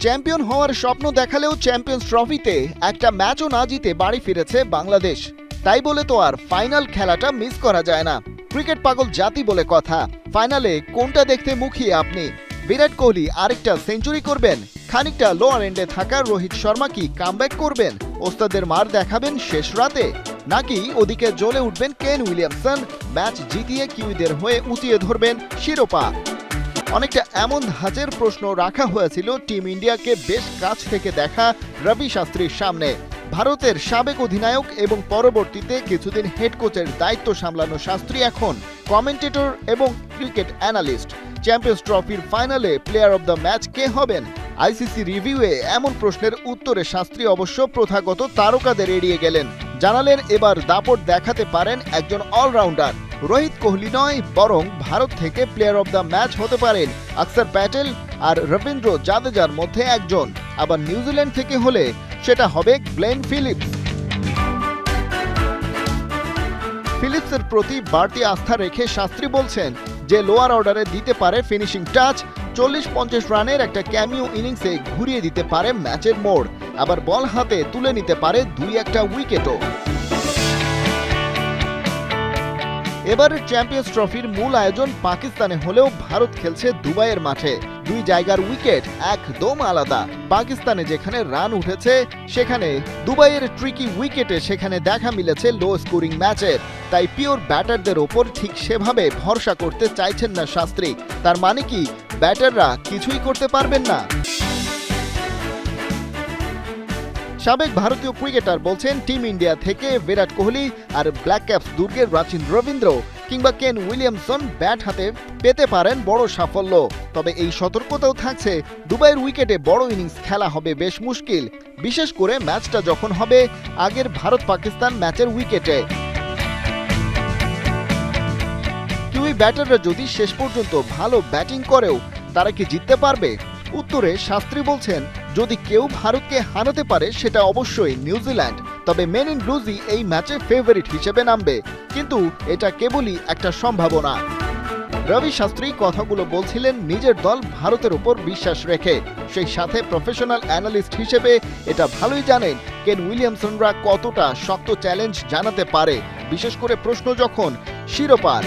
Champion হওয়ার স্বপ্ন দেখালেও champions ট্রফিতে একটা ম্যাচও না জিতে বাড়ি ফিরেছে বাংলাদেশ। তাই বলে তো আর ফাইনাল খেলাটা মিস করা যায় না। ক্রিকেট পাগল জাতি বলে কথা। ফাইনালে কোনটা দেখতে মুখিয়ে আপনি? বিরাট কোহলি আরেকটা সেঞ্চুরি করবেন? খানিকটা লোয়ার এন্ডে থাকা রোহিত শর্মা কি কামব্যাক করবেন? ওস্তাদের মার দেখাবেন শেষ রাতে? নাকি ওদিকে জ্বলে উঠবেন কেন উইলিয়ামসন, ম্যাচ জিতিয়ে কিউইদের হয়ে উঁচিয়ে ধরবেন শিরোপা? অনেকটা এমন ধাঁচের প্রশ্ন রাখা হয়েছিল টিম ইন্ডিয়াকে বেশ কাছ থেকে দেখা রবি শাস্ত্রীর সামনে। ভারতের সাবেক অধিনায়ক এবং পরবর্তীতে কিছুদিন হেড কোচের দায়িত্ব সামলানো শাস্ত্রী এখন কমেন্টেটর এবং ক্রিকেট অ্যানালিস্ট। চ্যাম্পিয়ন্স ট্রফির ফাইনালে প্লেয়ার অব দ্য ম্যাচ কে হবেন? আইসিসি রিভিউয়ে এমন প্রশ্নের উত্তরে শাস্ত্রী অবশ্য প্রথাগত তারকাদের এড়িয়ে গেলেন। জানালেন এবার দাপট দেখাতে পারেন একজন অলরাউন্ডার। রোহিত কোহলি নয়, বরং ভারত থেকে প্লেয়ার অব দ্য ম্যাচ হতে পারেন অক্ষর প্যাটেল আর রবীন্দ্র জাদেজার মধ্যে একজন। আবার নিউজিল্যান্ড থেকে হলে সেটা হবে গ্লেন ফিলিপস। ফিলিপসের প্রতি বাড়তি আস্থা রেখে শাস্ত্রী বলছেন যে লোয়ার অর্ডারে দিতে পারে ফিনিশিং টাচ, 40-50 রানের একটা ক্যামিও ইনিংসে ঘুরিয়ে দিতে পারে ম্যাচের মোড়, আবার বল হাতে তুলে নিতে পারে 2-1টা উইকেটও। এবারের চ্যাম্পিয়ন্স ট্রফির মূল আয়োজন পাকিস্তানে হলেও ভারত খেলছে দুবাইয়ের মাঠে। দুই জায়গার উইকেট একদম আলাদা। পাকিস্তানে যেখানে রান উঠেছে সেখানে দুবাইয়ের ট্রিকি উইকেটে সেখানে দেখা মিলেছে লো স্কোরিং ম্যাচের। তাই পিওর ব্যাটারদের ওপর ঠিক সেভাবে ভরসা করতে চাইছেন না শাস্ত্রী। তার মানে কি ব্যাটাররা কিছুই করতে পারবেন না? সাবেক ভারতীয় ক্রিকেটার বলছেন টিম ইন্ডিয়া থেকে বিরাট কোহলি আর ব্ল্যাক ক্যাপস দুর্গের প্রাচীন রবীন্দ্র কিংবা কেন উইলিয়ামসন ব্যাট হাতে পেতে পারেন বড় সাফল্য। তবে এই সতর্কতাও থাকছে দুবাইয়ের উইকেটে বড় ইনিংস খেলা হবে বেশ মুশকিল, বিশেষ করে ম্যাচটা যখন হবে আগের ভারত পাকিস্তান ম্যাচের উইকেটে। কিউই ব্যাটাররা যদি শেষ পর্যন্ত ভালো ব্যাটিং করেও তারা কি জিততে পারবে? উত্তরে শাস্ত্রী বলছেন যদি কেউ ভারতকে হারাতে পারে সেটা অবশ্যই নিউজিল্যান্ড। তবে মেন ইন ব্লুজই এই ম্যাচে ফেভারিট হিসেবে নামবে, কিন্তু এটা কেবলই একটা সম্ভাবনা। রবি শাস্ত্রী কথাগুলো বলছিলেন নিজের দল ভারতের উপর বিশ্বাস রেখে। সেই সাথে প্রফেশনাল অ্যানালিস্ট হিসেবে এটা ভালোই জানেন কেন উইলিয়ামসনরা কতটা শক্ত চ্যালেঞ্জ জানাতে পারে, বিশেষ করে প্রশ্ন যখন শিরোপার।